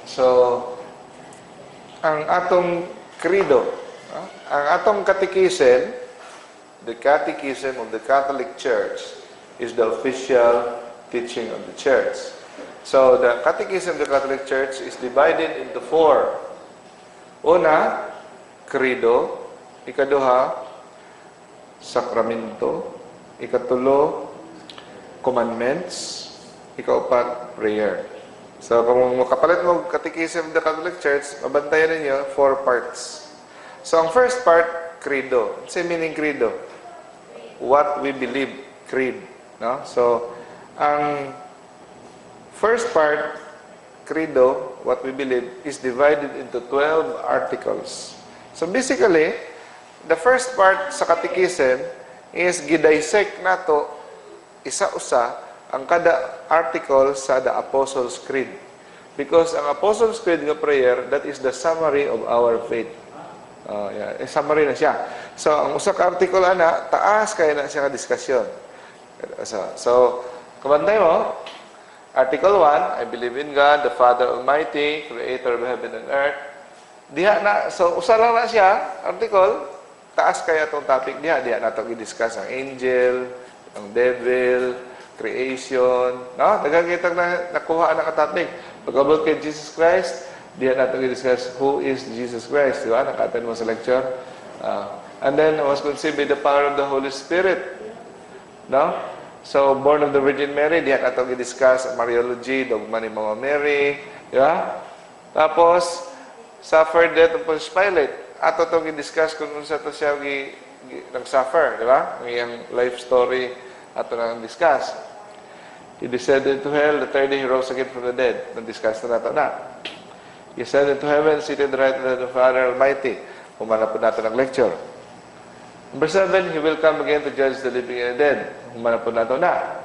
So, ang atong credo, ang atong catechism, the Catechism of the Catholic Church is the official teaching of the Church. So, the Catechism of the Catholic Church is divided into 4. Una, credo. Ikaduha, sakramento. Ikatulo, commandments. Ikaupat, prayer. So, kung makapalit mo Catechism of the Catholic Church, mabantayan ninyo 4 parts. So, ang first part, credo. What's the meaning credo? What we believe, creed. No? So, ang first part, credo, what we believe, is divided into 12 articles. So, basically, the first part sa Catechism is gidissect nato isa-usa ang kada article sa the Apostles' Creed. Because ang Apostles' Creed nga prayer, that is the summary of our faith. Summary na siya. So, ang usa ka article ana, taas kaya na siya ka diskusyon. So, kabantay mo, Article 1, I believe in God, the Father Almighty, Creator of heaven and earth. Diha na, so usa lang na siya, article, taas kaya itong topic diha na ito i-discuss ang angel, ang devil, creation, no? Nagkakita na nakuha na ka-topic. Pagkabot kay Jesus Christ, diyan natin i-discuss who is Jesus Christ, di ba? Naka-attend mo sa lecture. And then, was conceived by the power of the Holy Spirit. No? So, born of the Virgin Mary, diyan natin i-discuss ang Mariology, dogma ni Mama Mary, di ba? Tapos, suffered death of Pontius Pilate. Ato itong i-discuss kung sa ito siya nag-suffer, di ba? Ang iyang life story ato nang discuss. He descended to hell, the third day he rose again from the dead. Nang-discuss na nato na. He ascended to heaven, seated at the right hand of the Father Almighty. Humana po nato ng lecture. Number 7, he will come again to judge the living and the dead. Humana po nato na.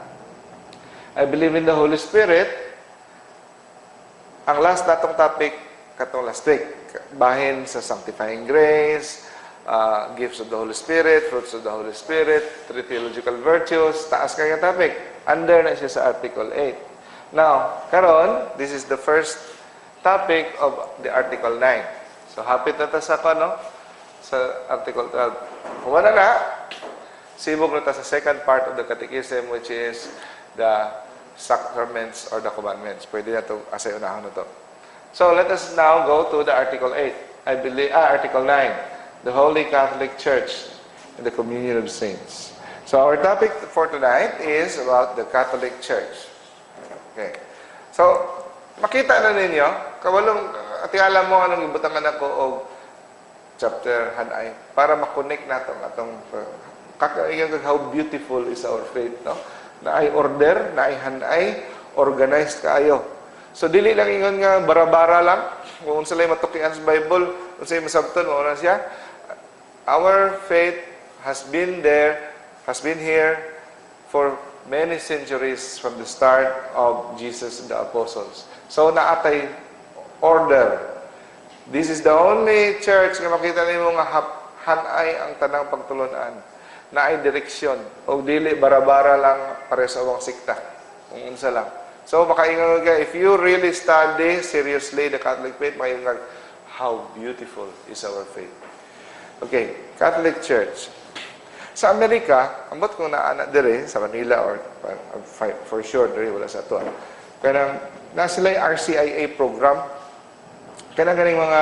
I believe in the Holy Spirit. Ang last natong topic, katong last week, bahin sa sanctifying grace, gifts of the Holy Spirit, fruits of the Holy Spirit, 3 theological virtues, taas kaya topic. Under na siya sa Article 8. Now, karon, this is the first topic of the Article 9. So, hapit na ta sa sa Article 12. Kung na, sibog na ta sa second part of the Catechism, which is the sacraments or the commandments. Pwede na ito, asay unahan na ito. So, let us now go to the Article 8. Article 9. The Holy Catholic Church and the Communion of Saints. So, our topic for tonight is about the Catholic Church. Okay. So, makita na ninyo, kawalong, atiala mo anong ibutangan ako o chapter hanay para makonect nato atong kakaigang how beautiful is our faith, no? Na ay order, na ay hanay, organized kaayo. So, dili lang ingon nga bara-bara lang, kung sila matukian sa Bible, kung sila masabton, mauna siya. Our faith has been here for many centuries from the start of Jesus and the apostles. So, naatay order. This is the only church na makita nimo nga hanay ang tanang pagtulunan. Naay direksyon. O dili bara-bara lang pare sa awang sikta. Kung unsa lang. So, makaingon ka, if you really study seriously the Catholic faith, makaingon ka, how beautiful is our faith. Okay, Catholic Church. Sa Amerika, ambot kung naana dire sa Manila or for sure dire wala sa ato. Kaya na sila yung RCIA program. Kaya ganing mga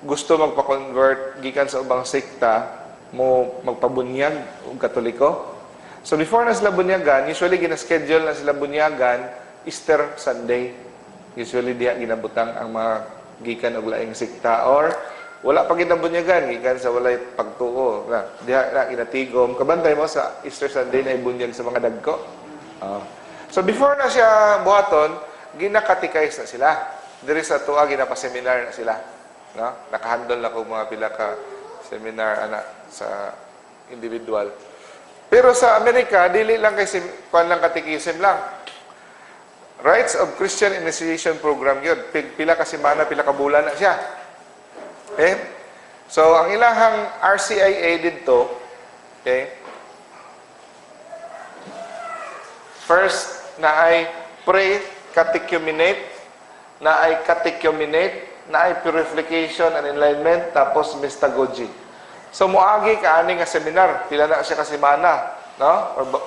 gusto magpa-convert gikan sa ubang sekta mo magpabunyag og Katoliko. So before na sila bunyagan, usually gina-schedule na sila bunyagan Easter Sunday. Usually diha ginabutang ang mga gikan og laing sekta or wala pa ginabunyagan, gikan sa walay pagtuo. Diha na ginatigom. Kabantay mo sa Easter Sunday na ibunyag sa mga dagko. So before na siya buhaton, ginakatikais na sila. Diri sa tuwa, ginapa-seminar na sila. No? Nakahandle na ko mga pila ka seminar ana sa individual. Pero sa Amerika, dili lang kay kuan lang catechism lang. Rites of Christian Initiation Program yun. Pila ka semana, pila ka bulan na siya. Okay? So, ang ilahang RCIA dito, okay, first na ay pre-catechumenate na ay catechumenate, na ay purification and enlightenment, tapos mystagogy. So, muagi ka ani nga seminar. Pila na siya kasimana, no?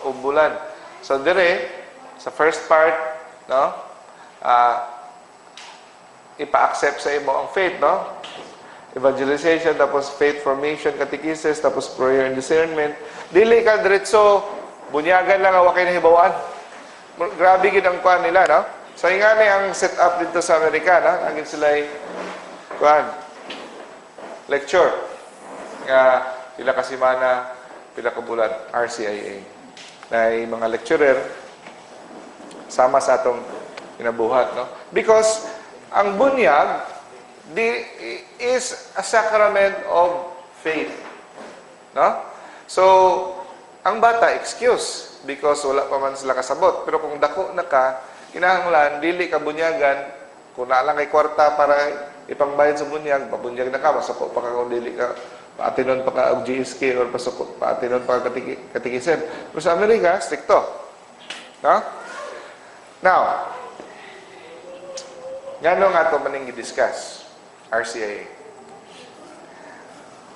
O bulan. So, dire, sa first part, no? Ipa-accept sa imo ang faith, no? Evangelization, tapos faith formation, catechesis, tapos prayer and discernment. Dili ka diretso, bunyagan lang ang wakay na hibawaan. Grabe gid ang kuan nila, no? So, nga ni ang setup dito sa Amerika, no? Agin sila kuan, lecture. Nga, pila ka simana, pila ka bulan, RCIA. Na mga lecturer, sama sa atong kinabuhat, no? Because, ang bunyag, is a sacrament of faith. No? So, ang bata, excuse, because wala pa man sila kasabot. Pero kung dako na ka, kinahanglan, dili ka bunyagan, kung naalang kay kwarta para ipangbayad sa bunyag, pabunyag na ka, masako pa ka kung dili ka, paatinon pa ka og GSK or paatinon pa ka katikisin. Pero sa Amerika, stricto. No? Now, ngano nga ito maning i-discuss? RCIA.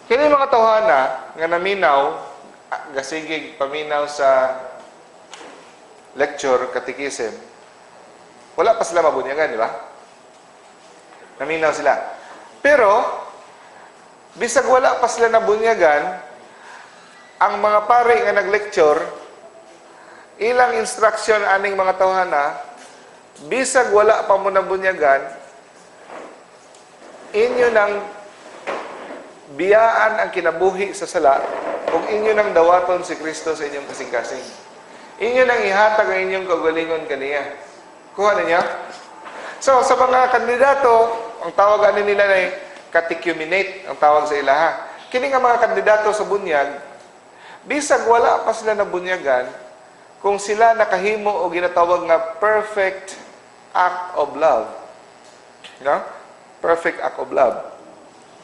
Kini mga tawhana nga naminaw, gasigig paminaw sa lecture, katikisim, wala pa sila mabunyagan, di ba? Naminaw sila. Pero, bisag wala pa sila nabunyagan, ang mga pari nga nag-lecture, ilang instruction aning mga tawhana, bisag wala pa mo nabunyagan, inyo nang biyaan ang kinabuhi sa sala, kung inyo nang dawaton si Kristo sa inyong kasing-kasing. Inyo nang ihatag ang inyong kagalingon kaniya. Kuha na niya? So, sa mga kandidato, ang tawag nila ay catechumenate, ang tawag sa ilaha. Kini nga mga kandidato sa bunyag, bisag wala pa sila na bunyagan, kung sila nakahimo o ginatawag nga perfect act of love. No? Perfect act of love.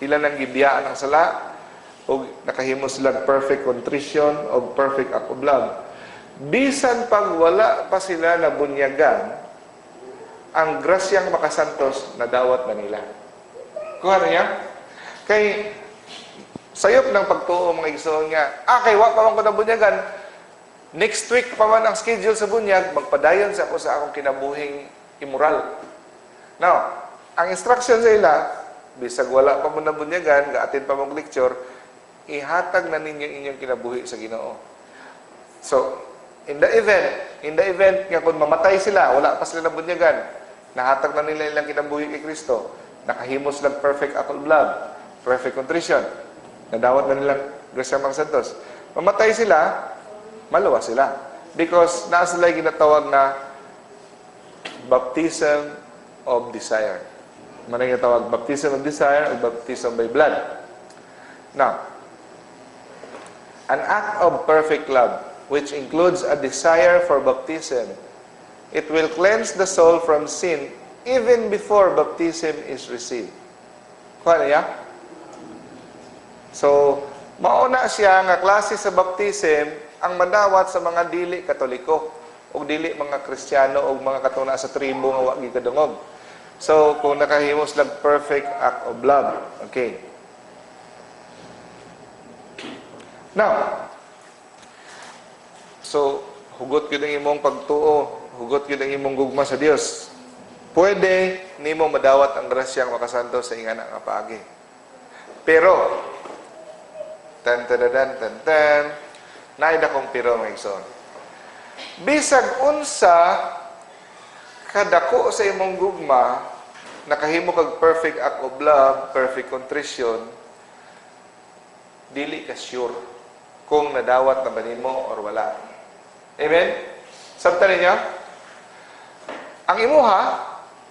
Ilan ang gibiyaan ng sala, o nakahimo sila perfect contrition o perfect act of love. Bisan pag wala pa sila na bunyagan, ang grasyang makasantos na dawat na nila. Kuha na niya? Kay sayop ng pagtuo mga igsoon nga, kay wa pa man ko na bunyagan, next week pa man ang schedule sa bunyag, magpadayon sa ako sa akong kinabuhing immoral. Now, ang instruction sa ila, bisag wala pa mo na bunyagan, gaatin pa mong lecture, ihatag na ninyo inyong kinabuhi sa Ginoo. So, in the event nga kung mamatay sila, wala pa sila na bunyagan, nahatag na nila ilang kinabuhi kay Kristo, nakahimos lang perfect act of love, perfect contrition, nadawat na nilang grasya mga santos. Mamatay sila, maluwa sila. Because naa sila ginatawag na baptism of desire. Manang ginatawag baptism of desire o baptism by blood. Now, an act of perfect love, which includes a desire for baptism, it will cleanse the soul from sin even before baptism is received. Kuha niya? So, mauna siya nga klase sa baptism ang madawat sa mga dili Katoliko o dili mga Kristiyano o mga katuna sa tribo nga wagi kadungog. So, kung nakahimos lang perfect act of love. Okay. Now, so, hugot yun ang imong pagtuo, hugot yun ang imong gugma sa Dios. Pwede nimo madawat ang grasyang makasanto sa ingana nga paagi. Pero, naida kong pero mga igsoon. Bisag unsa kadako sa imong gugma, nakahimo kag perfect act of love, perfect contrition, dili ka sure kung nadawat na ba nimo or wala. Amen? Sabta niya, ang imuha,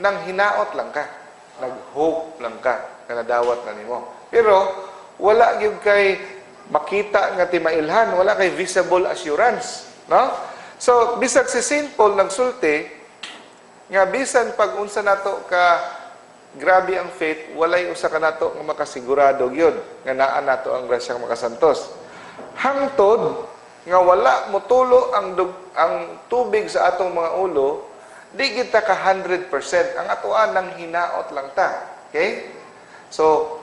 nang hinaot lang ka. Nag-hope lang ka na nadawat na nimo. Pero, wala gyud kay makita nga timailhan, wala kay visible assurance. No? So, bisag si St. Paul nagsulti, nga bisan pag unsa nato ka grabe ang faith, walay usa ka nato nga makasigurado gyud nga naa nato ang grasyang makasantos. Hangtod nga wala motulo ang tubig sa atong mga ulo, Di kita ka 100%. Ang atuan ng hinaot lang ta. Okay? So,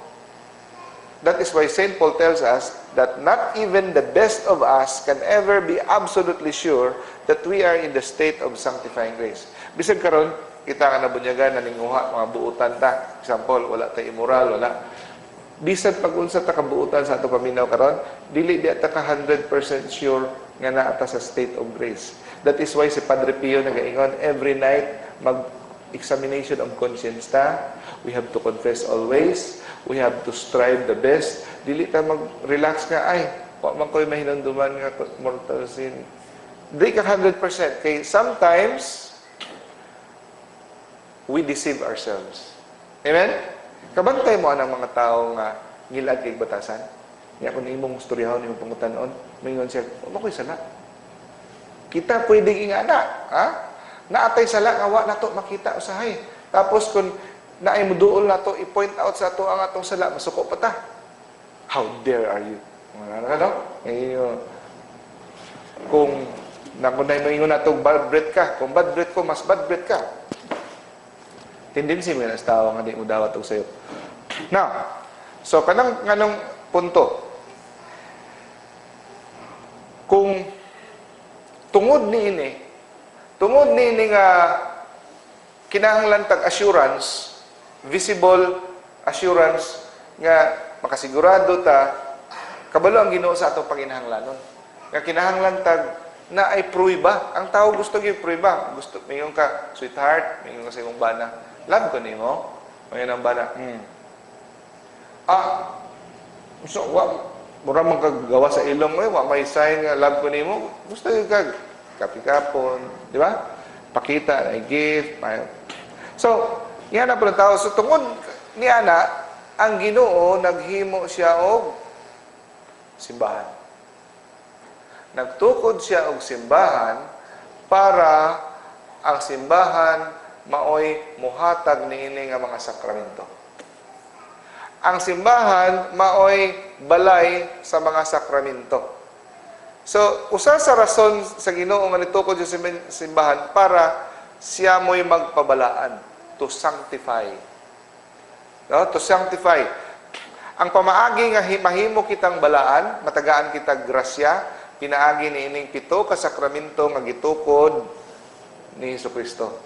that is why St. Paul tells us that not even the best of us can ever be absolutely sure that we are in the state of sanctifying grace. Bisag karon, kita nga nabunyagan, naninguha, mga buutan ta. Example, wala tayo immoral, wala. Bisan pag-unsa ta kabuutan sa ato paminaw karon, dili di ta ka 100% sure nga naa ta sa state of grace. That is why si Padre Pio nagaingon, every night mag-examination of conscience ta. We have to confess always. We have to strive the best. Dili ta mag-relax nga, ay, wa man ko'y mahinanduman nga mortal sin. Di ka 100%. Kay sometimes, we deceive ourselves. Amen? Kabantay mo ang mga tao nga ngilad kay batasan. Nga kung imong storyahon, imong pangutanon, mayngon siya, wala ko'y sala. Kita pwedeng ingana. Ha? Naatay sala, nga wa na to makita usahay. Tapos kung naay muduol na to, i-point out sa to ang atong sala, masuko pa ta. How dare are you? Ano? Kung nakunay mo ingon na to, bad breath ka. Kung bad breath ko, mas bad breath ka. Tendency mo yan as tao nga di mo dawat og sayo. Now, so kanang punto. Kung tungod ni ini nga kinahanglan tag assurance, visible assurance nga makasigurado ta kabalo ang Ginoo sa atong panginahanglanon. Nga kinahanglan tag na ay pruiba. Ang tao gusto gyud pruiba. Gusto mayon ka, sweetheart, mayon ka sa imong bana. Love ko nimo. Mayon ang bana. So mura man kagawa sa ilong mo, wa may sign nga love ko nimo. Gusto gyud kag kapi-kapon, di ba? Pakita na gift. So, yan na po ng tao. So, tungod ni Ana, ang Ginoo, naghimo siya og simbahan. Nagtukod siya og simbahan para ang simbahan maoy muhatag niini nga mga sakramento. Ang simbahan maoy balay sa mga sakramento. So, usa sa rason sa Ginoo nga nitukod sa simbahan para siya mo'y magpabalaan, to sanctify. No? To sanctify. Ang pamaagi nga mahimo kitang balaan, matagaan kitag grasya, pinaagi ni ining 7 ka sakramento nga gitukod ni Hesukristo.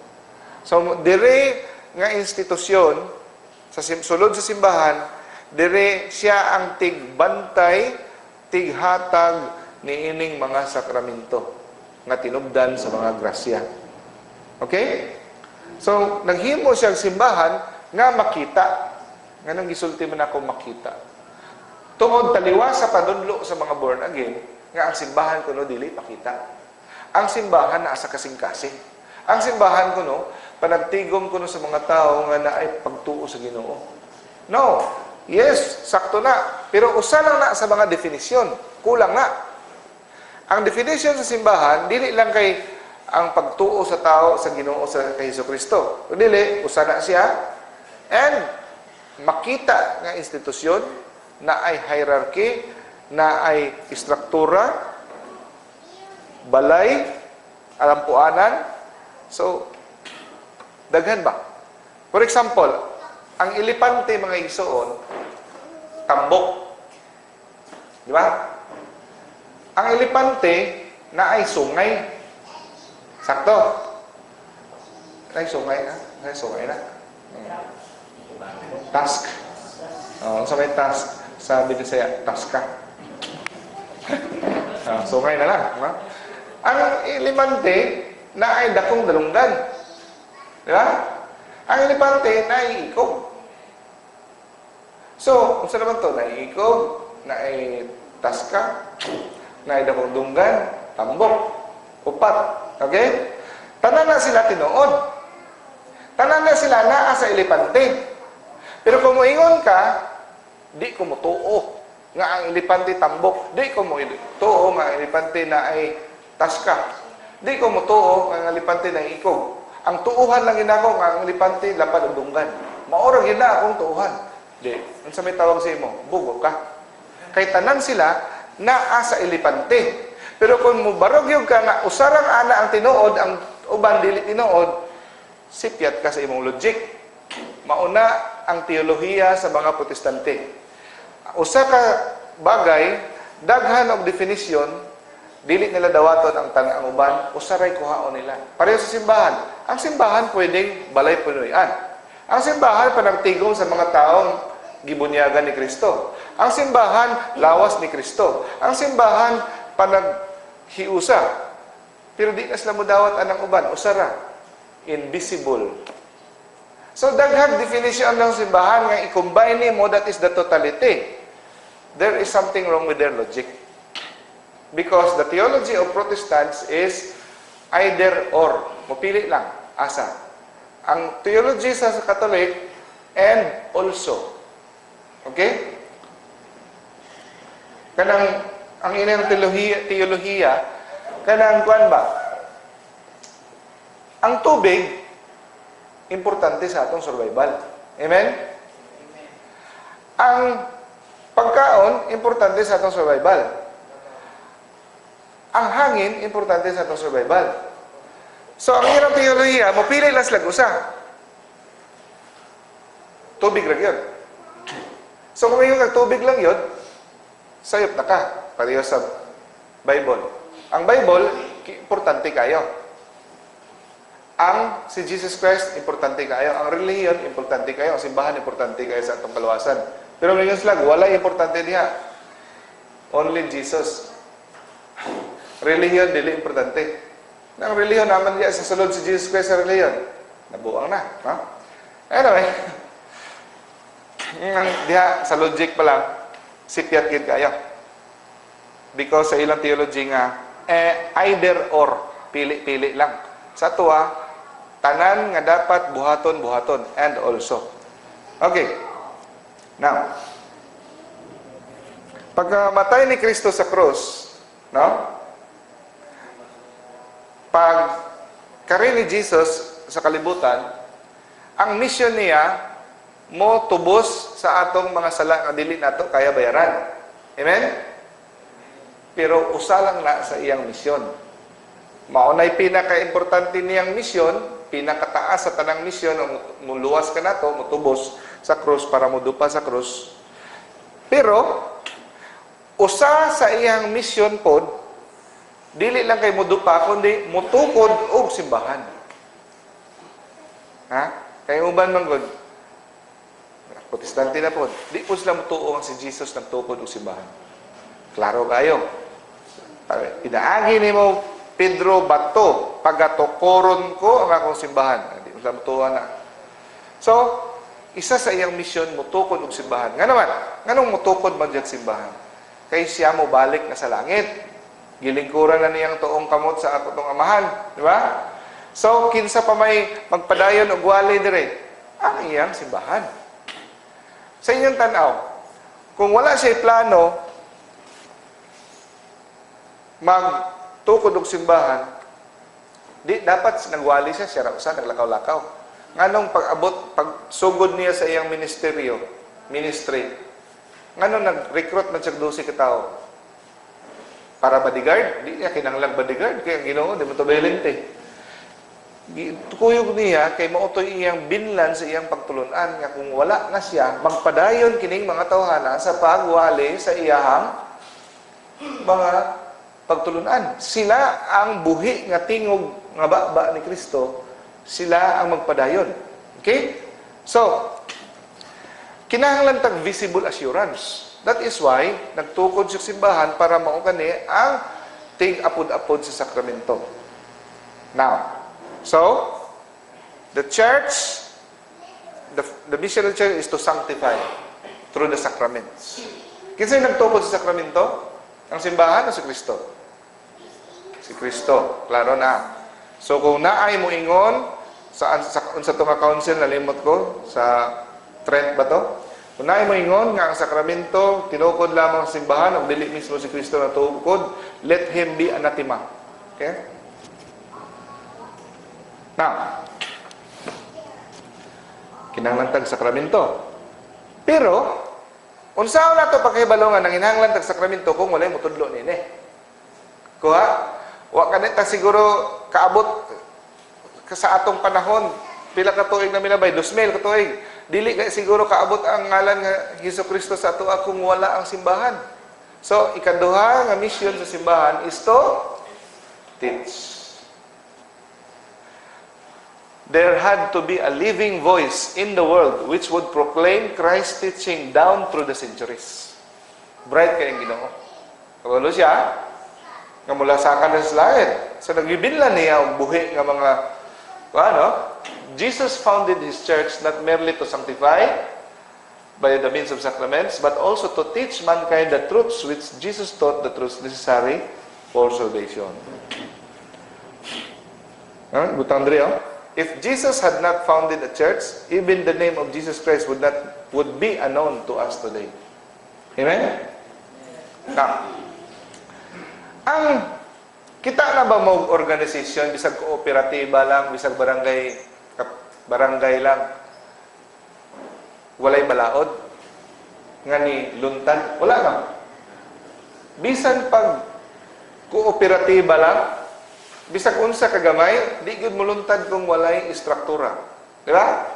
So, dire nga institusyon, sa sulod sa simbahan, dire siya ang tigbantay, tighatag ni ining mga sakramento nga tinubdan sa mga grasya. Okay? So, naghimo siyang simbahan nga makita. Nga nang gisulti man ako makita. Tungod taliwa sa padudlo sa mga born again, nga ang simbahan kuno dili pakita. Ang simbahan naa sa kasing-kasing. Ang simbahan kuno panagtigom kuno sa mga tao nga naay pagtuo sa Ginoo. No. Yes, sakto na. Pero usa lang na sa mga definisyon. Kulang na. Ang definition sa simbahan dili lang kay ang pagtuo sa tao sa Ginoo sa kay Hesukristo. Dili usa na siya and makita nga institusyon na ay hierarchy, na ay istruktura, balay, alampuanan. So, daghan ba? For example, ang elepante mga igsoon, tambok. Di ba? Ang elepante na ay sungay. Sakto. Ay sungay na. Ay sungay na. Task. Sa may task. Sabi din saya, task ka. Sungay na lang. No? Ang elepante na ay dakong dalunggan. Di ba? Ang elepante na ay ikog. So, kung saan naman ito? Na ay ikog, na ay taska, na ay dakong dunggan, tambok, upat. Okay? Tanan na sila tinuod. Tanan na sila naa sa elepante. Pero kung moingon ka, di ko mo tuo nga ang elepante tambok. Di ko mo tuo nga ang elepante na ay taska. Di ko mo tuo nga ang elepante na ay ikog. Ang tuuhan lang ginako nga ang elepante lapad og dunggan. Maorang gina akong tuuhan. Di. Unsa may tawag sa imo? Bugo ka. Kay tanan sila naa sa elepante. Pero kung mubarog yung ka nga usarang ana ang tinuod, ang uban dili tinuod, sipyat ka sa imong logic. Mauna ang teolohiya sa mga Protestante. Usa ka bagay, daghan og definisyon, dili nila dawaton ang tanang uban, usaray kuhaon nila. Pareho sa simbahan. Ang simbahan pwedeng balay punuyan. Ang simbahan panagtigom sa mga taong gibunyagan ni Kristo. Ang simbahan lawas ni Kristo. Ang simbahan panaghiusa. Pero di na sila mudawat anang uban, usara, invisible. So, daghang definition ng simbahan nga i-combine mo, that is the totality. There is something wrong with their logic. Because the theology of Protestants is either or. Mupili lang. Asa. Ang theology sa Catholic, and also. Okay? Kanang, ang inang teolohiya, kanang kuan ba? Ang tubig, importante sa atong survival. Amen? Ang pagkaon, importante sa atong survival. Ang hangin, importante sa atong survival. So, ang hirang teolohiya, mapili lang sila usa. Tubig lang yun. So, kung yung tubig lang yun, sayop na ka. Pareho sa Bible. Ang Bible, importante kayo. Ang si Jesus Christ, importante kayo. Ang relihiyon, importante kayo. Ang simbahan, importante kayo sa atong kaluwasan. Pero ngayon sila, wala importante niya. Only Jesus. Relihiyon, dili importante. Ang relihiyon naman niya sa sulod si Jesus Christ sa relihiyon. Nabuang na. Ha? Anyway, diha, sa logic pa lang, sipyat gid kayo. Because sa ilang theology nga, either or, pili-pili lang. Sa tuwa, tanan nga dapat buhaton, and also. Okay. Now, pagkamatay ni Kristo sa krus, no? Pag kari ni Jesus sa kalibutan, ang mission niya mo tubos sa atong mga sala nga dili nato kaya bayaran. Amen? Pero usa lang na sa iyang misyon. Maunay pinaka-importante niyang misyon, pinakataas sa tanang misyon, muluwas ka na to, mutubos sa krus para mudupa sa krus. Pero, usa sa iyang misyon pod, dili lang kay mudupa, kundi mutukod og simbahan. Ha? Kay uban man gud, Protestante na pod, di po sila mutuo ang si Jesus nagtukod og simbahan. Klaro kayo. Pinaagi ni mo, Pedro, bato, pagatokoron ko ang akong simbahan. Hindi mo sila mutuwa na. So, isa sa iyang misyon, mutukod og simbahan. Nga naman, nganong mutukod man dyan simbahan? Kay siya mo balik na sa langit. Gilingkuran na niyang tuong kamot sa atong amahan. Di ba? So, kinsa pa may magpadayon og wali dire? Ang iyang simbahan. Sa inyong tanaw, kung wala siya plano, magtukod og simbahan, di dapat nagwali siya, siya rausa, naglakaw-lakaw. Nganong pag-abot, pagsugod niya sa iyang ministry, nganong nag-recruit man siya 12 ka tao? Para bodyguard? Di niya kinanglang bodyguard, kaya ang Ginoo, di mo to belente. Tukuyog niya, kay mautoy iyang binlan sa iyang pagtulunan, nga kung wala na siya, magpadayon kining mga tawhana sa pagwali sa iyahang mga pagtulunan. Sila ang buhi nga tingog nga baba ni Kristo, sila ang magpadayon. Okay? So, kinahanglan tag visible assurance. That is why nagtukod sa simbahan para mao kani ang tig-apod-apod sa sakramento. Now, so the church, the mission of the church is to sanctify through the sacraments. Kinsay nagtukod sa sakramento? Ang simbahan o si Kristo? Si Kristo. Klaro na. So, kung naay mo ingon, sa ito nga council, nalimot ko, sa Trent ba to? Kung naay mo ingon, nga ang sakramento, tinukod lamang sa simbahan, o dili mismo si Kristo na tukod, let him be anathema. Okay? Now, kinahanglan tag sakramento. Pero, unsaon na ito pagkahibalongan ng hinahanglan tag sakramento kung walay mutudlo nini? Kuha? Wa kanita siguro kaabot sa atong panahon pila ka tuig na milabay, 2,000 ka tuig. Dili kay siguro kaabot ang ngalan nga Hesukristo sa ato kung wala ang simbahan. So, ikaduha nga mission sa simbahan is to teach. There had to be a living voice in the world which would proclaim Christ's teaching down through the centuries. Bright kayong Ginoo. Kabalo siya, nga mula sa kanan sa langit. So, nagbibinlan niya ang buhi nga mga, Jesus founded His church not merely to sanctify by the means of sacraments, but also to teach mankind the truths which Jesus taught, the truths necessary for salvation. Butang diri, if Jesus had not founded a church, even the name of Jesus Christ would be unknown to us today. Amen? Now, ang kita na ba mo organisasyon, bisag kooperatiba lang, bisag barangay lang, walay balaod, nga ni luntad, wala lang. Bisan pag kooperatiba lang, bisag unsa kagamay, di gyud muluntad kung walay istruktura. Di ba?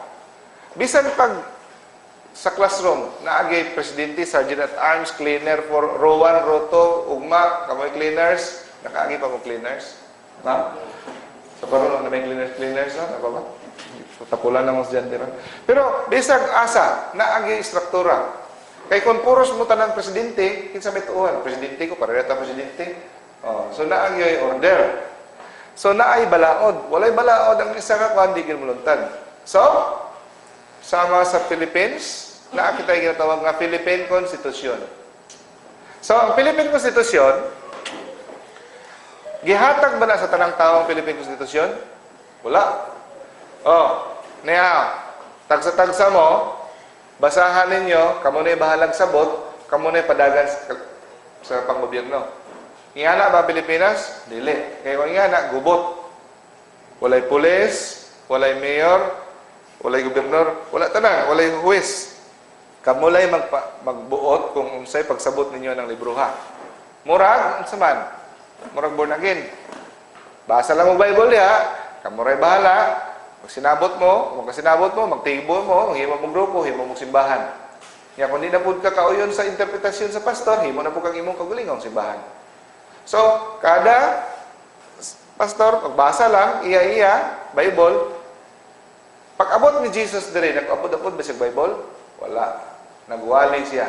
Bisan pag sa classroom, naagay presidente, sergeant at arms, cleaner for row 1, row 2, ugma, kamoy cleaners, nakaagi pa mo cleaners. Na? Sa parang na may cleaners na, apa ba? Tapulan na mo sa dyan, pero bisag asa, naagay istruktura. Kay kung puros mo tanang presidente, kinsa may tuuhan, presidente ko, parehata presidente. So naagay order. So naay balaod. Walay balaod ang isa ka kuan di muluntan. So sama sa Philippines, na kita ginatawag nga Philippine Constitution. So ang Philippine Constitution, gihatag ba na sa tanang tao ang Philippine Constitution? Wala. Niya, tagsa-tagsa mo, basahan ninyo, kamo na bahalag sabot, kamo na padagan sa panggobyerno. Ingana ba Pilipinas? Dili. Kaya kung ingana, gubot. Walay pulis, walay mayor, walay gobernador, wala tanan, walay huwes. Kamo lay magbuot kung unsay pagsabot ninyo ng libruha. Murag, unsa man? Murag born again. Basa lang mo Bible ya, kamo ray bahala. Pag sinabot mo, magtibo mo, himo mong grupo, himo mong simbahan. Kaya kung di na pud ka kauyon sa interpretasyon sa pastor, himo na pud kang imong kagulingong simbahan. So, kada pastor, pagbasa lang, iya-iya, Bible. Pag abot ni Jesus diri, nag-abot-abot ba siya Bible? Wala. Nagwali siya.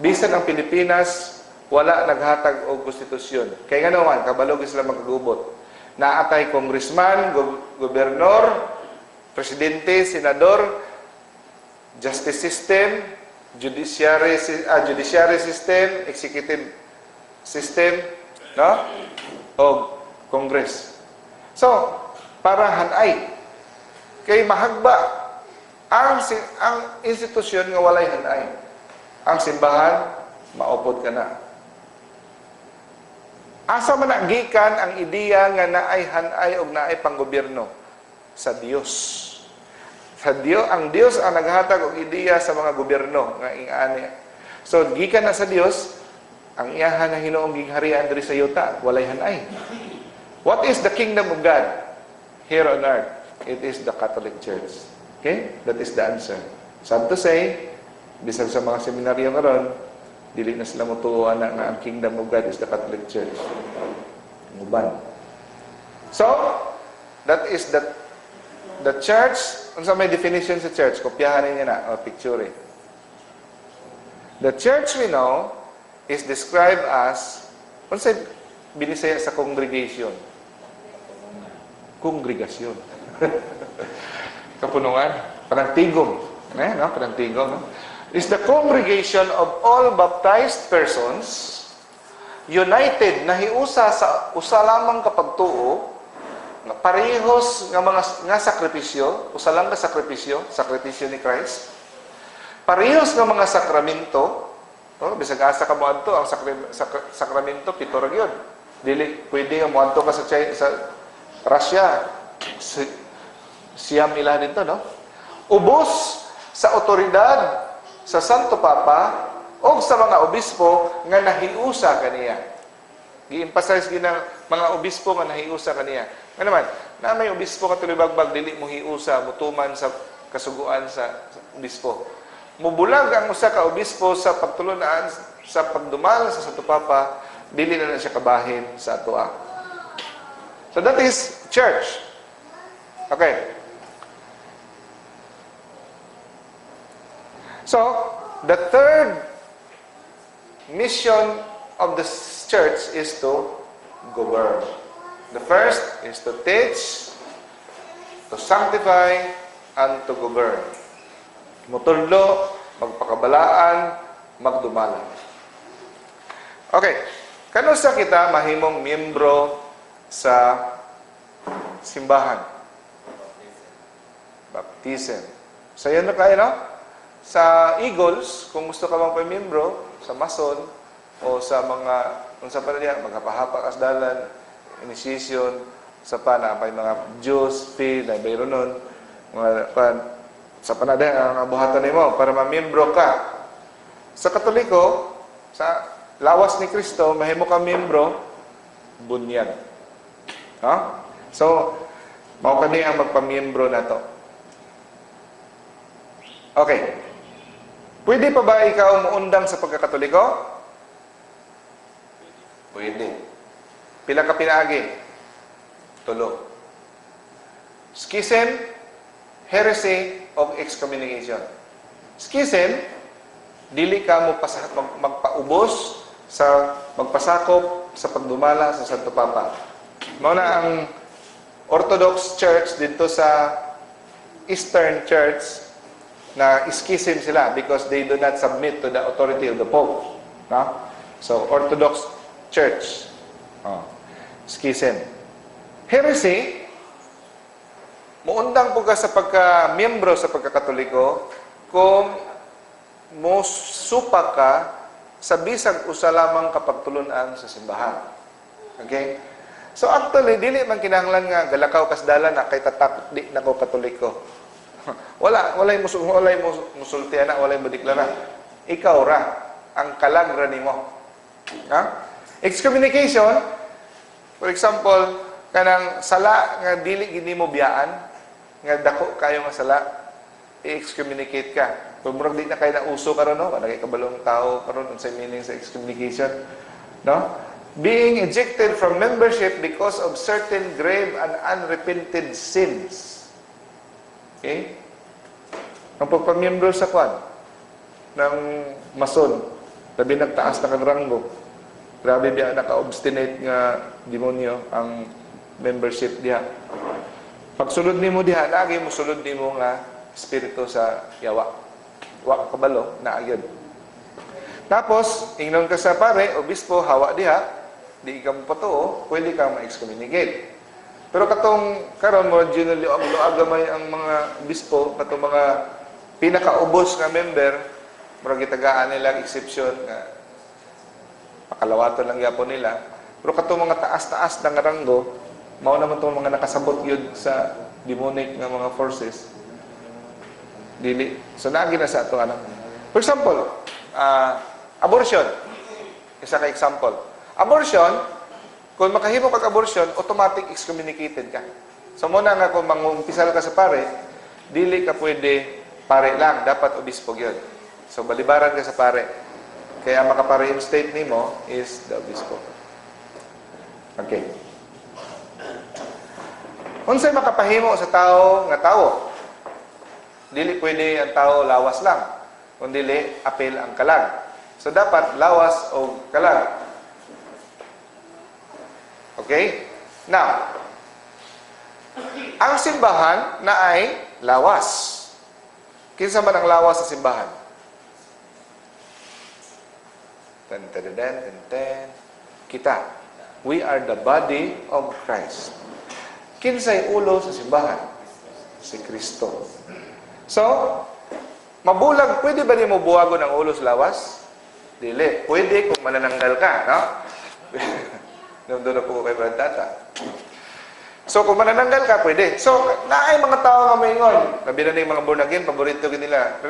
Bisan ang Pilipinas, wala naghatag og konstitusyon. Kaya nga naman, kabalog sila magkagubot. Naatay congressman, gobernador, presidente, senador, justice system, judiciary system, executive system, no? O Congress. So, para hanay. Kay mahagba ang institusyon nga walay hanay. Ang simbahan, maupod ka na. Asa man nagikan ang ideya nga naay hanay o naay panggobyerno? Sa Dios. Sa Dios, ang Dios ang naghatag og ideya sa mga gobyerno nga ingani. So gikan na sa Dios ang iyahan na Hinoong gingharian diri sa yuta, walay hanay. What is the kingdom of God here on earth? It is the Catholic Church. Okay? That is the answer. Sad to say, bisag sa mga seminaryo karon, dili na sila motuoan na ang kingdom of God is the Catholic Church. Nguban. So, that is the church. Unsa may definition sa church? Kopyahan niya na, picture. The church we know is described as, unsa binisaya sa congregation? Kongregasyon. Kapunungan. Panagtigom. Panagtigom. Is the congregation of all baptized persons united na hiusa sa usa lamang kapagtuo nga parehos nga sakripisyo, usa lang ka sakripisyo ni Christ. Parehos nga mga sakramento, bisag asa ka moadto ang sakramento pito ra gyud. Dili pwede nga moadto ka sa Russia. Siyam ila dito, no? Ubos sa otoridad sa Santo Papa o sa mga obispo nga nahiusa kaniya. Gi-emphasize ginang mga obispo nga nahiusa kaniya. Nga naman, Na may obispo katulibagbag, dili mo hiusa, mutuman sa kasuguan sa obispo. Mubulag ang usa ka obispo sa pagtulunaan, sa pagdumala sa Santo Papa, dili na siya kabahin sa atoa. So that is church. Okay. So, the third mission of the church is to govern. The first is to teach, to sanctify, and to govern. Mutuldo, magpakabalaan, magdumala. Okay. Kano sa kita mahimong miyembro sa simbahan? Baptism. So, yan na kayo, no? Sa Eagles, kung gusto ka mang pamiyembro, sa Mason, o sa mga, kung sa panadya, magkapahapa kasdalan, initiation, sa pana, may mga Diyos, fee, na bayro nun, mga, sa panadya, ang buhatan mo, para mamiyembro ka. Sa Katoliko, sa lawas ni Kristo, mahimo ka miyembro, bunyag. No? So, mao kani ang magpamiyembro na to. Okay. Pwede pa ba ikaw umuundang sa pagkakatoliko? Pwede. Pila ka pinaagi? 3. Schism, heresy, o excommunication. Schism, dili ka mo magpaubos sa magpasakop sa pagdumala sa Santo Papa. Mao na ang Orthodox Church dito sa Eastern Church na schism sila because they do not submit to the authority of the Pope. No? So, Orthodox Church. Schism. Heresy, muundang po ka sa pagka-miyembro sa pagkakatoliko kung musupa ka sa bisag usa lamang kapagtulunan sa simbahan. Okay? So, actually, dili man kinahanglan nga galakaw kasdalan na kay tatakot di na ko katoliko. Walay musulti na, walay madeklara. Ikaw ra ang kalagra nimo. Ha? Excommunication, for example, kanang sala nga dili gini mo biyaan, nga dako kayo nga sala, i-excommunicate ka. Kung murag di na kayo na uso karon, no? Kanang ikabalong tao karon unsay meaning sa excommunication, no? Being ejected from membership because of certain grave and unrepented sins. Okay? Ang pagpamiyembro sa kwan ng Mason, labi nagtaas na kanranggo. Grabe biya naka-obstinate nga demonyo ang membership diha. Pagsulod nimo diha, lagi mo sulod nimo nga espiritu sa yawa. Wa kabalo na agad. Tapos, ingnon ka sa pare, obispo, hawa diha, di ka mo patuo, pwede ka ma-excommunicate. Pero katong karon mo generally luag-gamay ang mga bispo, katong mga pinakaubos nga member, murag gitagaan nila exception nga pakalawaton lang gyapon nila. Pero katong mga taas-taas nga ranggo, mao naman tong mga nakasabot yun sa demonic nga mga forces. Dili. So naagi na sa ato ano. For example, abortion. Isa ka example. Abortion, kung makahimo kag abortion, automatic excommunicated ka. So muna nga kung mangumpisal ka sa pare, dili ka pwede pare lang, dapat obispo gyud. So balibaran ka sa pare. Kaya makapare-instate nimo is the obispo. Okay. Unsay makapahimo sa tao nga tao? Dili pwede ang tao lawas lang, kundi apel ang kalag. So dapat lawas o kalag. Okay? Now, ang simbahan na ay lawas. Kinsa man ang lawas sa simbahan? Kita. We are the body of Christ. Kinsay ulo sa simbahan? Si Kristo. So, mabulag, pwede ba niyo buwagon ang ulo sa lawas? Dili. Pwede kung manananggal ka, no? Doon po kay Brad Tata. So, kung manananggal ka, pwede. So, naay mga tao nga maingon. Labi na yung mga born again, paborito nila.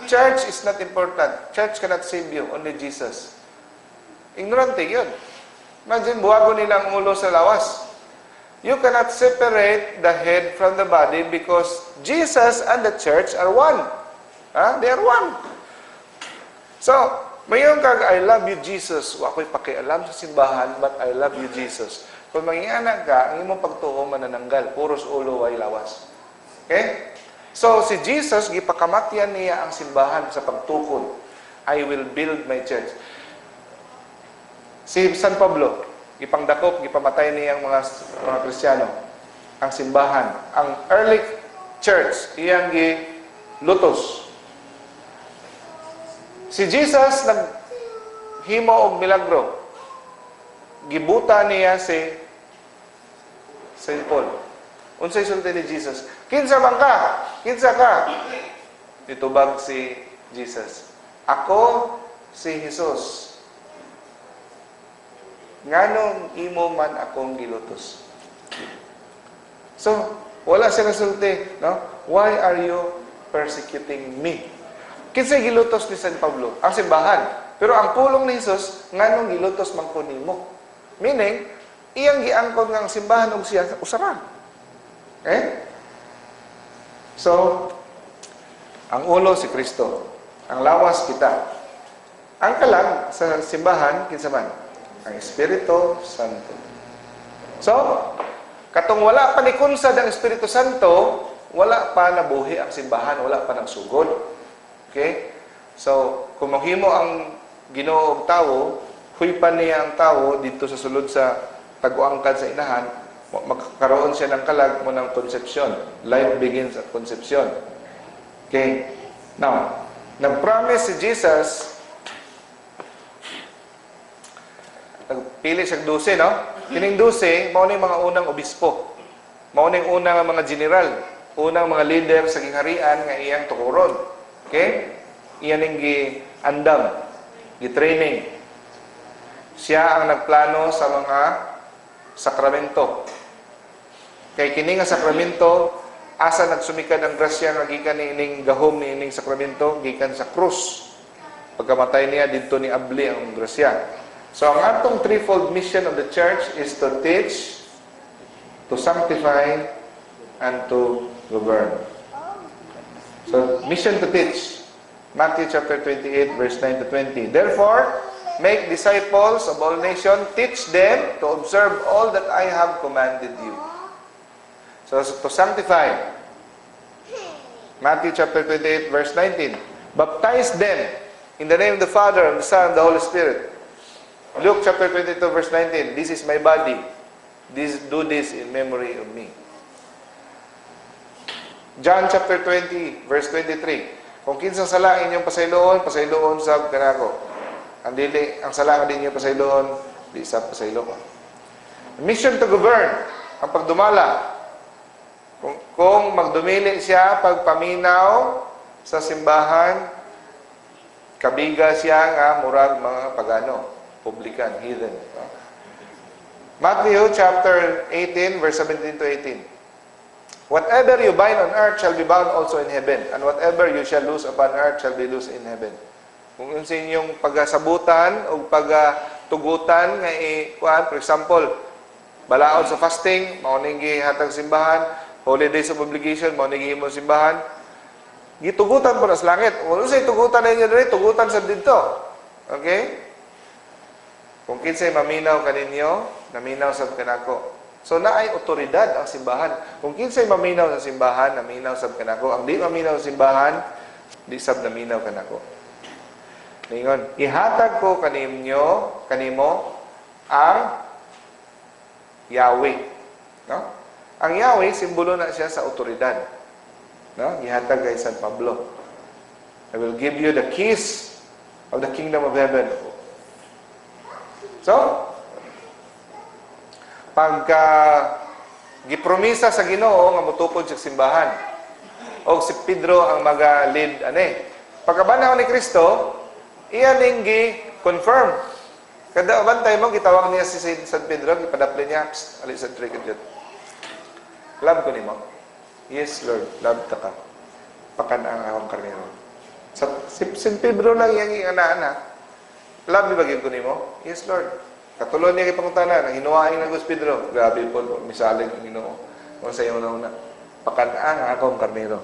Church is not important. Church cannot save you. Only Jesus. Ignorante yun. Imagine, buwago nila ang ulo sa lawas. You cannot separate the head from the body because Jesus and the church are one. They are one. So, mayon kag, I love you, Jesus. Wa ko'y pakialam sa simbahan, but I love you, Jesus. Kung manginganak ka, ang imong pagtuo manananggal. Puros ulo ay lawas. Okay? So, si Jesus, gipakamatyan niya ang simbahan sa pagtukod. I will build my church. Si San Pablo, gipangdakop, gipamatay niya ang mga Kristiyano. Ang simbahan. Ang early church, iyang gilutos. Si Jesus, naghimo og milagro. Gibuta niya si Saint Paul. Unsay sulti ni Jesus? Kinsa man ka? Kinsa ka? Itubag si Jesus. Ako si Jesus. Nganong imo man akong gilutos? So, wala siya nasulti, no? Why are you persecuting me? Kinsay gilutos ni San Pablo? Ang simbahan. Pero ang pulong ni Jesus, nganong gilutos man ko nimo? Meaning, iyang giangkon nga ang simbahan og siya usaran. Okay? So, ang ulo si Kristo. Ang lawas kita. Ang kalag sa simbahan, kinsa man? Ang Espiritu Santo. So, katong wala pa ni kunsad ang Espiritu Santo, wala pa nabuhi ang simbahan, wala pa nagsugod. Okay? So, kung mahimo ang Ginoo og tawo, huypan niya ang tawo dito sa sulod sa taguangkad sa inahan, magkakaroon siya ng kalag mo ng konsepsyon. Life begins at konsepsyon. Okay? Now, nag-promise si Jesus, nagpili siya 12, no? Kining 12, mao ni mga unang obispo. Mao ni unang mga general, unang mga leader sa gingharian nga iyang tukuron. Okay? Iyan ang gi-andam, gi-training. Siya ang nagplano sa mga sakramento. Kay kini nga sakramento, asa nagsumikad ang grasya nga gikan ni ining gahom ni ining sakramento, gikan sa krus. Pagkamatay niya, dito ni abli ang grasya. So, ang atong threefold mission of the church is to teach, to sanctify, and to govern. So, mission to teach. Matthew chapter 28, verse 9 to 20. Therefore, make disciples of all nations, teach them to observe all that I have commanded you. So, to sanctify. Matthew chapter 28, verse 19. Baptize them in the name of the Father, and the Son, and the Holy Spirit. Luke chapter 22, verse 19. This is my body. Do this in memory of me. John chapter 20, verse 23. Kung kinsang sala inyong pasayloon sa kanako. Ang dili, ang sala nga din yung pasayloon, di sa pasayloon. Mission to govern, ang pagdumala. Kung magdumili siya, pagpaminaw sa simbahan, kabiga siya nga murag mga pagano, publican, heathen. Matthew chapter 18, verse 17 to 18. Whatever you bind on earth shall be bound also in heaven, and whatever you shall loose upon earth shall be loosed in heaven. Kung yun sa inyong pagsabutan o pagtugutan, for example, balaod sa fasting, mauning gihatag simbahan, holidays of obligation, mauning gihimo simbahan, gitugutan po na sa langit. Kung sa tugutan na inyo dito, tugutan sa dito. Okay? Kung kinsay maminaw kaninyo, naminaw sa kanako. So, naay otoridad ang simbahan. Kung kinsay maminaw sa simbahan, naminaw sa kanako. Ang di maminaw sa simbahan, di sab naminaw kanako. Ningon, ihatag ko kanimo ang Yahweh. No? Ang Yahweh, simbolo na siya sa otoridad. No? Ihatag kay San Pablo. I will give you the keys of the kingdom of heaven. So, pagka gipromisa sa Ginoo nga motukod sa simbahan, o si Pedro ang maga-lead pagkabanaw ni Kristo, iyan ning gi-confirm. Kada bantay mo gitawag niya si San Pedro, gipadapli niya, ali sa trigger jet. Love ko nimo. Yes, Lord, love ta ka. Pakan ang akong karnero. Si San Pedro lang iyang ana-ana. Love mi bagay ko nimo? Yes, Lord. Katulon niya ipangutana, nang hinuwain ng Gus Pedro. Grabe po, misalig ang Ginoo. Kung sa iyo na pakanaan akong karnero.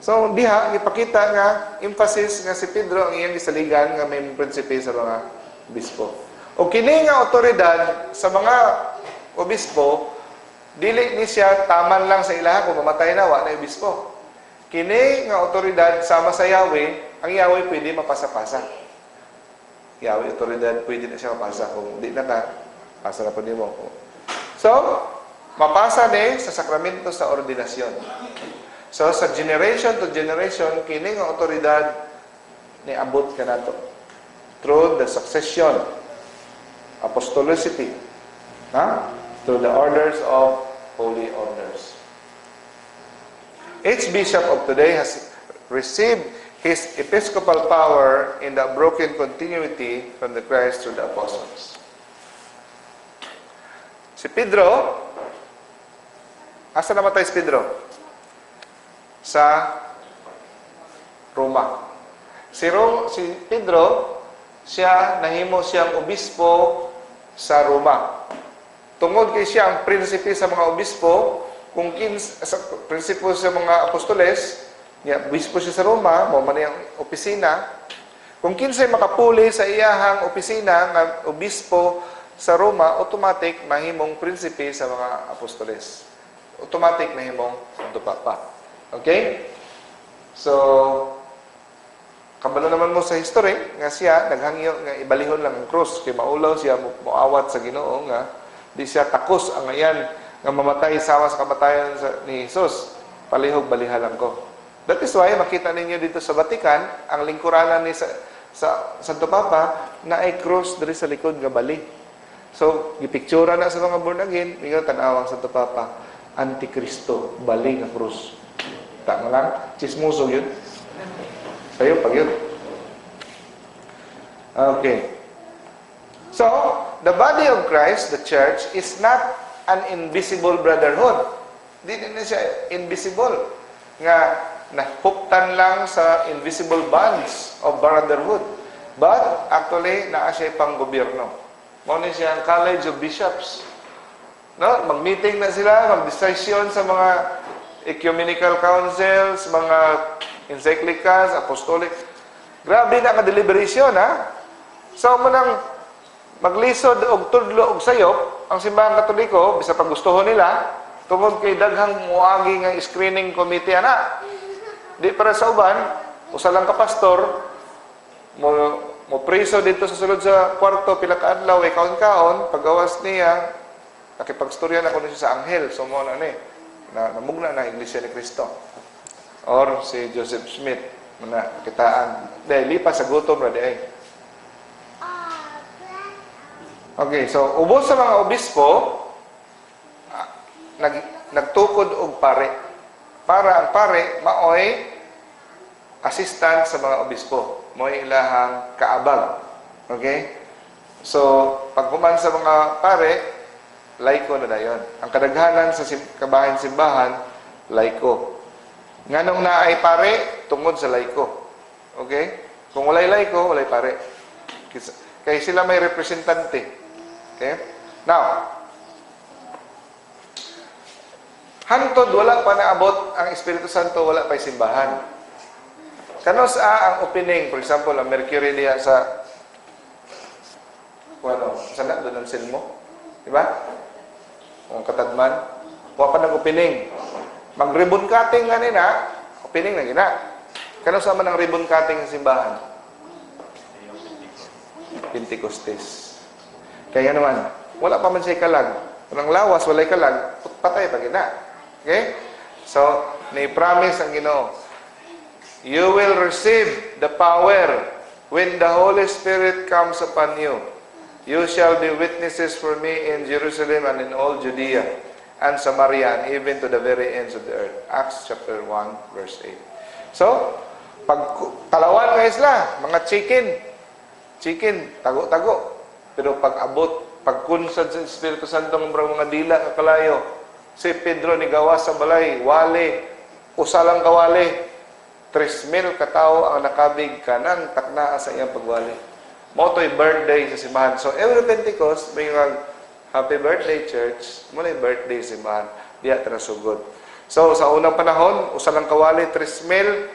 So, diha, ipakita nga, emphasis nga si Pedro, ang iyang isaligan nga may prinsipe sa mga obispo. O kini nga otoridad sa mga obispo, dili ni siya taman lang sa ilaha kung mamatay na, wa na obispo. Kini nga otoridad sama sa Yahweh, ang Yahweh pwede mapasa-pasa. Yahweh otoridad pwede na siya mapasa. Kung di na ka, pasa na po niyo mo. So, mapasa ni sa sakramento sa ordinasyon. So, sa generation to generation, kini nga otoridad ni abot ka na to. Through the succession, apostolicity, through the orders of holy orders. Each bishop of today has received his episcopal power in the broken continuity from the Christ through the apostles. Si Pedro, asa namatay si Pedro? Sa Roma. Si Pedro, siya nahimo siyang obispo sa Roma. Tungod kay siya ang prinsipe sa mga obispo, kung prinsipo sa mga apostoles, obispo siya sa Roma, mo man yung opisina. Kung kinsay makapuli sa iyahang opisina ng obispo sa Roma, automatic mahimong prinsipe sa mga apostoles. Automatic mahimong Santo Papa. Okay? So, kabalo naman mo sa history, nga siya, naghangyo, nga ibalihon lang ang krus, kay maulaw siya, muawat sa Ginoo, nga di siya takos ang ayan, nga mamatay sama sa kamatayan ni Jesus. Palihog, balihalan ko. That is why, makita ninyo dito sa Vatican, ang lingkuranan ni sa Santo Papa, na ay krus diri sa likod nga bali. So, gipiktura na sa mga born again, ikaw tanawang Santo Papa, Antikristo, bali nga krus. Tama lang, chismoso yun. Sa'yo, pag yun. Okay. So, the body of Christ, the church, is not an invisible brotherhood. Hindi na siya invisible. Nga, nahuptan lang sa invisible bonds of brotherhood. But, actually, naa siya pang gobyerno. Muna siya ang College of Bishops. No? Mag-meeting na sila, mag-decision sa mga ecumenical councils, mga encyclicals, apostolic. Grabe na ka-deliberation, ha? So, munang maglisod og tudlo og sayop, ang simbahang Katoliko, bisa pag gustuhon nila, tungod kay daghang muagi nga screening committee, ana. Di para sa uban, usa lang ka pastor, mo preso dito sa sulod sa kwarto, pila ka adlaw, kaon-kaon, pagawas niya, nakipagstorya na ko siya sa anghel, so mo na ni, namugna na Iglesia ni Cristo. Or si Joseph Smith, kitaan. Dahil lipas sa gutom na di ay. Okay, so ubos sa mga obispo, nagtukod og pare. Para ang pare, maoy assistant sa mga obispo. Mo'y ilahang kaabag. Okay? So, pag human sa mga pare, laiko na dayon. Ang kadaghanan sa kabahin simbahan, laiko. Nganong na ay pare, tungod sa laiko. Okay? Kung walay laiko, walay pare. Kaya sila may representante. Okay? Now, hantod, wala pa naabot ang Espiritu Santo, wala pa'y simbahan. Kano sa ang opening, for example, ang Mercury diya sa sana doon ang silmo? Diba? Ang katadman. Huwag pa nag-opening. Mag-ribbon cutting nga nila, opening na gina. Kano sa man ang ribbon cutting sa simbahan? Pentecostes. Kaya naman, wala pa man siya kalag. Walang lawas, walay kalag, patay pa gina. Okay? So, ni-promise ang Ginoo, you will receive the power when the Holy Spirit comes upon you. You shall be witnesses for me in Jerusalem and in all Judea and Samaria and even to the very ends of the earth. Acts chapter 1, verse 8. So, pag talawan nga isla, mga chicken, tago-tago. Pero pag abot, pag kunsad sa Espiritu Santo ng mga dila kakalayo, si Pedro ni gawas sa balay, wali, usalang kawali, 3,000 katao ang nakabig kanang taknaa sa iyang pagwali. Moto'y birthday sa simbahan. So, every Pentecost, may nga happy birthday, church. Muna yung birthday sa simbahan. Diya tinasugod. So, sa unang panahon, usa lang kawali, 3,000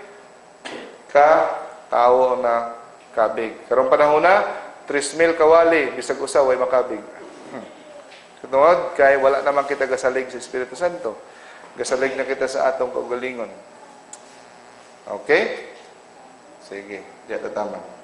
ka tao na kabig. Karong panahon na, 3,000 kawali, bisag usa, way makabig. Katungod, kay wala naman kita gasalig sa Espiritu Santo. Gasalig na kita sa atong kaugalingon. Okay? Sige, diya tama.